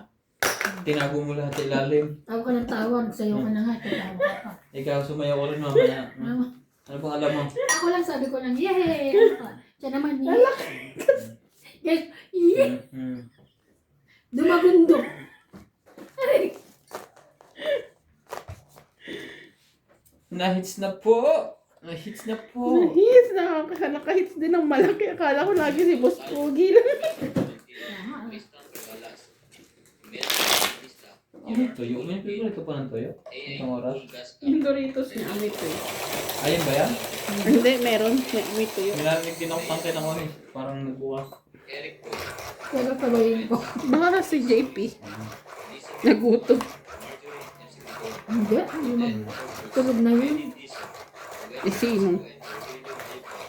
Tinago mo lahat sa ilalim. Tawa ka ng tawa. Nagsayaw ka na nga. Tatawa ka pa. Ikaw sumayaw ko rin mamaya. Ano? Ano bang alam mo? Ako lang sabi ko lang, yay! Ano ka? Siya naman, yay! Guys, yay! Dumagundo. Aray! Na-hits na po. Na-hits na po. Hits, nakaka-hits din ng malaki. Akala ko lagi si Boss Pogi lang. Tama. Crystal Balas, Imelda Batista, Ano toyo? May pipili ka pa ng toyo? AA Isang oras? Pulgas, Yung Doritos niya, amoy to eh. Ayun ba yan? Hindi, meron. May amoy to yun. Nilalamig din ako tangke ng orange. Parang nagbukas. Eric Po, Pero pagayin ko. Baka si JP. Lisa Nagutom. Marjorie, MC Bigo, Hindi. Hindi mag- Tulog na yun. Eh, sino?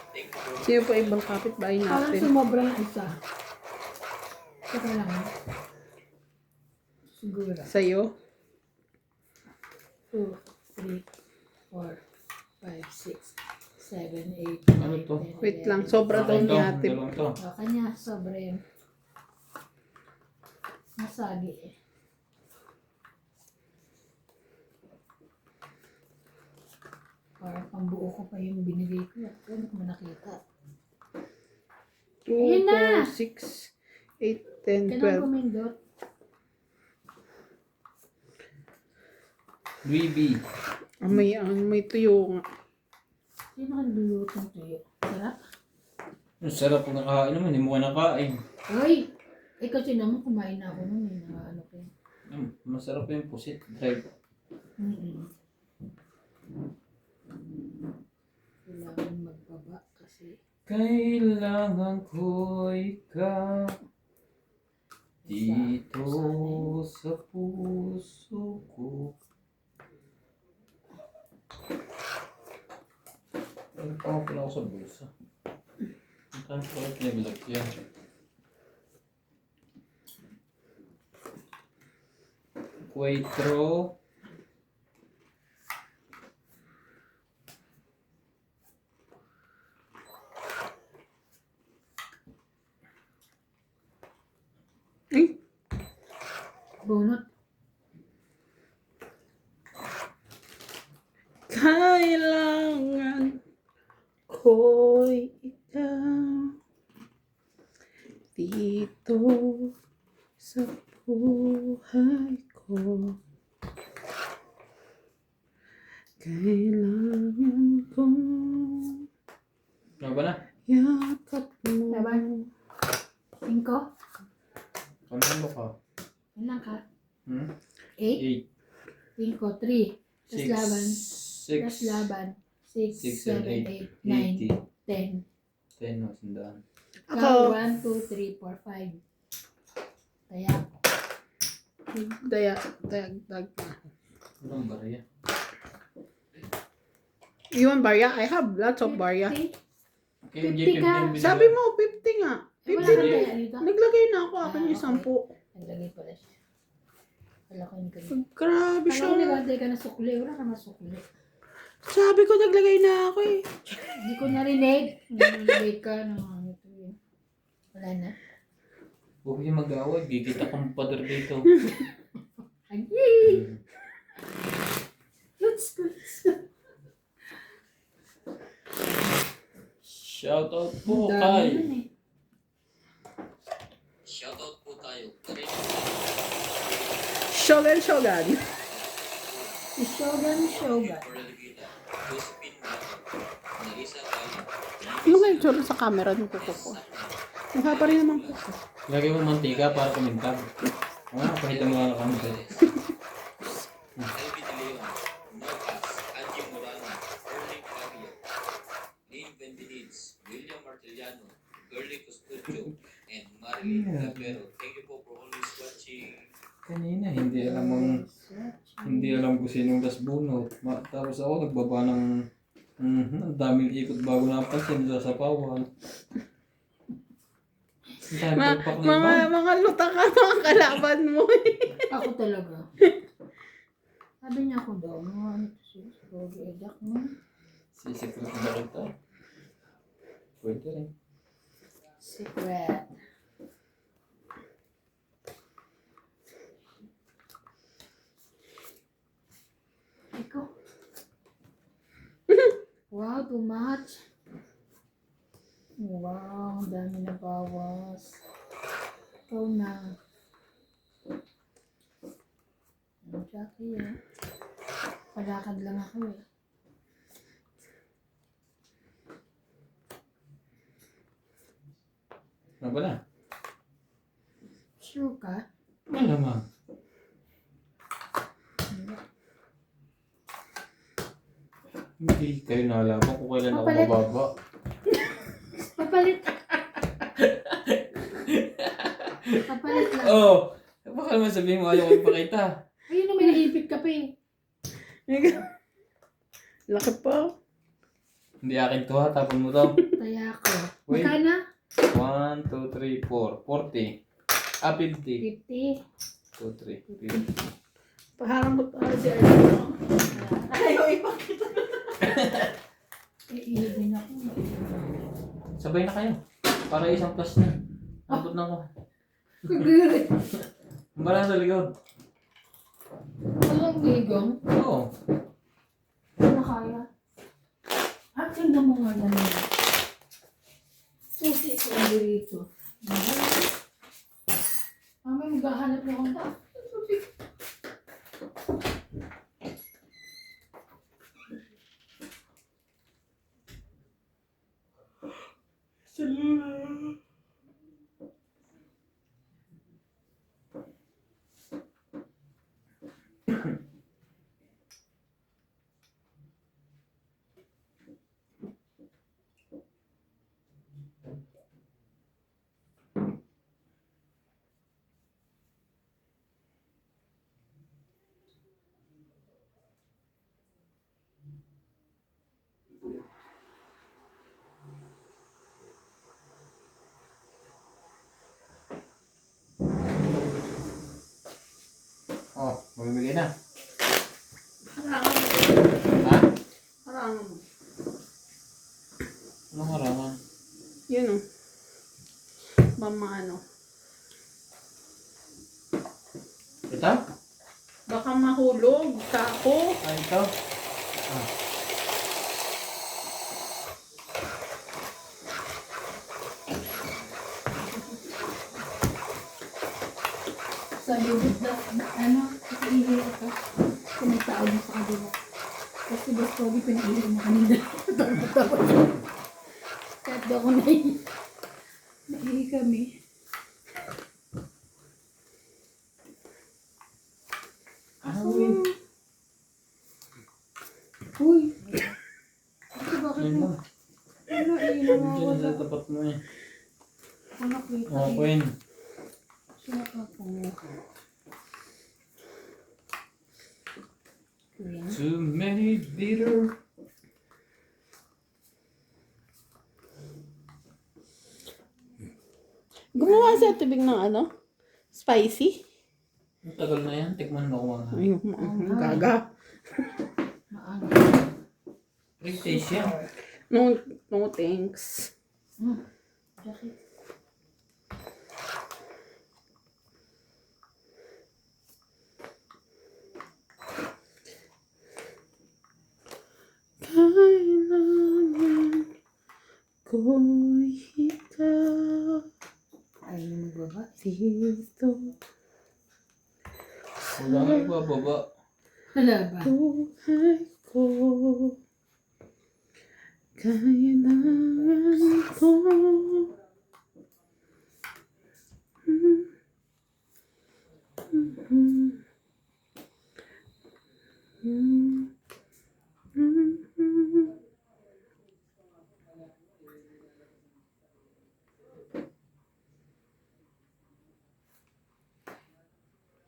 Thank you for Sino pa ibang kapitbahay Parang natin? sumobra ng isa. Saka lang. Siguro. Sa'yo? 2, 3, 4, 5, 6, 7, 8, 9, Ano to? 10, Wait 11. lang, sobra daw Akin to, ni ate. dalawang to. O, kanya, sobra yun. Masagi eh. Parang pambuo ko pa yung binigay ko. Ano ko nakita? 2, Ayun na. 4, 6, 8, 10, Kailangan 12. kumindot. Louis May tuyo nga. Sino ka nagluluto ng tuyo? Sarap. Ang sarap ng nakain naman, hindi mo ka nakain. Uy! Eh kasi naman kumain na ako nun eh. Ano ko yun. Masarap yung pusit. Drive. Kailangan magbaba kasi. Kailangan ko ikaw dito sa puso ko. Ano pa pala ako sa bulsa? Ang tanong ko at nabilak yan. Cuatro. Bunot. Kailangan ko'y ikaw dito sa buhay ko. Kailangan ko Ano ba na? yakap mo. Laban. 5? Kamalo ka? Ilan ka? 8? 8, 5, 3. Tapos 6, laban. 6, Tapos laban. 6, 6, 7, 7, 8, 9, 80, 10. 10 na sandaan. Ikaw, Ako, 1, 2, 3, 4, 5. Kaya, dagdag pa. Walang barya. You want barya? I have lots of barya. 50? Okay, 50 ka. Sabi mo, 50 nga. Eh, wala 50 kang na. kaya dito? Naglagay na ako akin Ah, yung 10. Naglagay pala siya. Wala ko yung ganun. Grabe Kala siya. ko nagantay ka na sukli. Wala ka na sukli. Sabi ko, naglagay na ako eh. Hindi ko narinig. Naglagay ka ng ano ito yun. Wala na. Huwag yung mag-away. Gigita kong pader dito. Ay! Let's go. Shout out po Ang dami kay nun eh. Shoutout po tayo. Rin Shogun, Shogun. Si Shogun. Correlita. Josephine Mato. Narisa Kali. Yung ngayon, tsura sa camera ng kuko ko. Mukha pa rin naman kuko. lagay mo mantika para kumintab. Pakita mo nga kami. Elvi De Leon. Nocas. Angie Morano. Erling Fabio. Lynn Benvenides. William Martiliano. Girly Custodio. And Marilyn Gabero. Thank you po for always watching. Kanina, hindi alam ko sinong dasbunot. Tapos ako nagbaba ng ang daming ikot bago napansin sa sapawan. Mga luta ka mga kalaban mo eh. Ako talaga. Sabi niya ako daw, mga ano to siya, Rogi Edak mo. Sisikret na kita. Pwede rin. Secret. Ikaw. Wow, too much. Wow, ang dami na bawas. Ikaw na. Ang Jackie eh. Palakad lang ako eh. Ano ba na? Sure ka? Malamang. Hindi kayo nalaman kung kailan ako Papalit. mababa. Papalit. Papalit lang. Oh! Baka naman sabihin mo ayaw ko ipakita. Ayun na, may naipit ka pa eh. Laki pa. Hindi akin to ha, tapon mo to. Taya ko. Wait. Magkana? 1, 2, 3, 4. 40. 50. 50. 2, 3. 50. Paharang ko para si Arlo. Ayaw ipakita. Iibin ako. Sabay na kayo. Para isang plus na. Abot na ko. Kagiri. Marang sa likod. Walang gigong. Oo. Ano kaya? Tingnan mo nga naman. Susi ko ang rito. Mamaya maghahanap na akong tao. Oh, mamimigay na. Harangan mo. Ha? Harangan mo. Anong harangan? Yun o. Mama ano. Ito? Baka mahulog sa ako. Ah, ito? Ah. Sa libot na, ano, iihi ako. Pinagtao mo sa kabila. Kasi Boss Kobe, pinaihi mo kanina. Tawa-tawa. Kahit daw ako naihi. Naihi kami. Uy. Uy! Ito bakit Ayun mo? lang. Ano, Diyan nawawala. sa tapat mo eh. Ako nakita Oh, eh. Queen. Siya nakapunga. Kuya. Too many bitter. Gumawa siya tubig ng ano? Spicy. Ang tagal na yan. Tikman mo kung ano. Ay, gaga. Maano. Great taste yan. No, no thanks. Bakit? Kailangan ko ikaw Ayaw mo magbaba? dito. Wala nga ibababa. Wala ba? Buhay ko. Kailangan ko.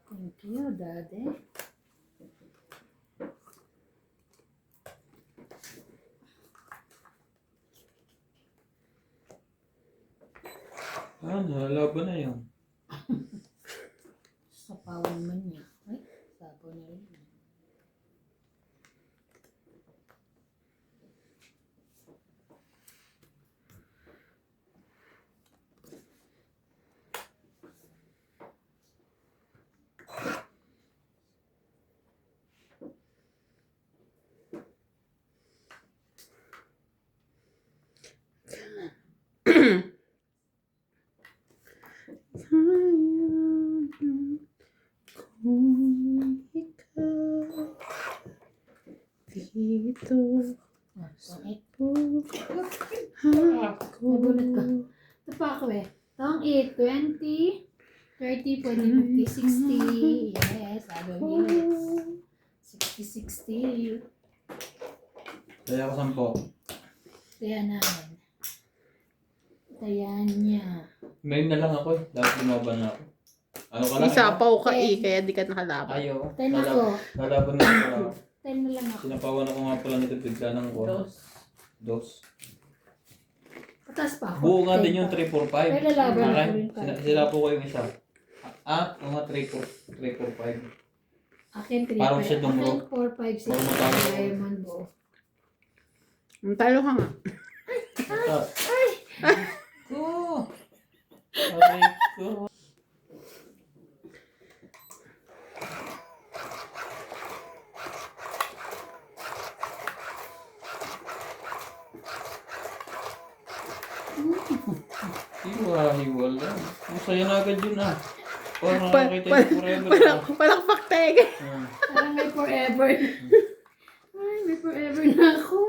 Thank you, Daddy. Ah, nalalaban na yun. Sapawan naman niya. Ay, sapaw na rin. Kailangan ko ikaw dito. Ah, pangit. Buhay ko. Nabunot ka. Ito pa ako eh. Tong 8, 20, 30, 40, 50, 60. Yes, sabi minutes. 60, 60. Kaya ako 10. Kaya namin. Kaya niya. Ngayon na lang ako eh. Dapat lumaban na ako. Ano ka lang? Isapaw ka kaya di ka nakalaban. Ayaw. 10 ako. Lalaban na ako. 10 na lang ako. Sinapawan ako nga pala nito bigla ng ko. Dos. Patas pa ako. Buo nga 10 din yung pa. 3, 4, 5. Ay, lalaban ako rin pa. Sila po ko yung isa. Ah, mga 3, 4, 5. Akin 3, Parang siya 5. dumuro. Akin 4, 5, 6. Parang matalo. Diamond buo. Talo ka nga. Ay! Ko! Aray ko. Hiwa-hiwala. Masaya na agad yun ah. Parang Pa- nakakita pa- yung forever. Palakpak tege. Parang may forever. Ay, may forever na ako.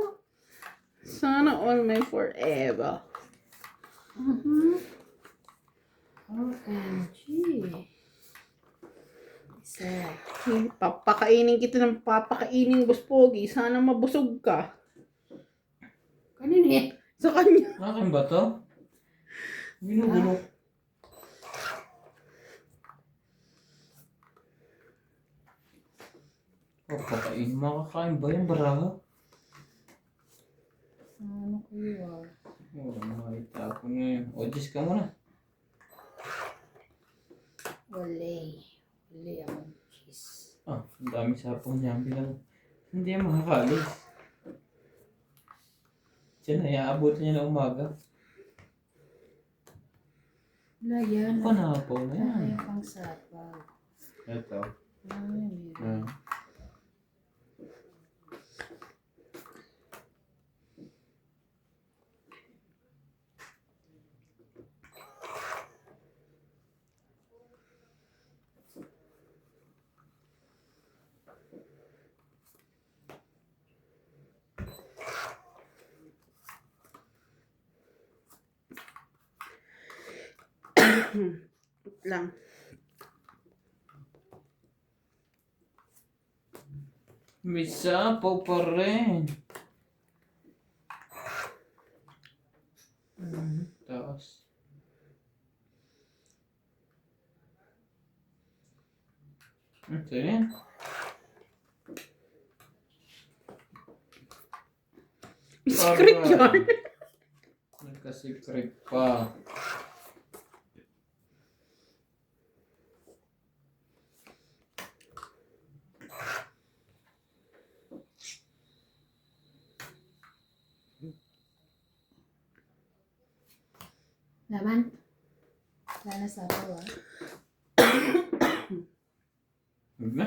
Sana all may forever. OMG. Isa. Papakainin kita ng papakainin, Boss Pogi. Sana mabusog ka. Kanino eh? Sa kanya. Akin ba to? Ginugulo. Pakain. Makakain ba yung baraha? Ano kayo? Walang makitapon ngayon. O, Diyos ka muna. Wale. Wale akong cheese. Ah, ang dami sapong niya. Bilang hindi yan makakalis. Diyan na, iaabutin niya na umaga. Wala yan. Panapaw na yan. Ay, pang sapaw. Ito. Ay, meron. Lang. May sapaw pa rin. Taas. Ito yan. Secret yarn. Nagka-secret pa. Laman. Wala na sapaw ah. Huwag na.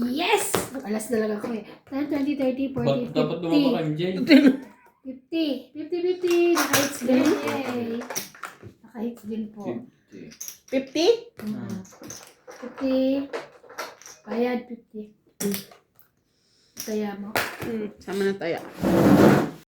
Yes! Alas talaga ko eh. 10, 20, 30, 40, 50. Dapat lumaba ka, MJ. 50. 50. Naka-hits din. Yay! Naka-hits din po. 50? 50. Bayad 50. Kaya mo. Sama na tayo.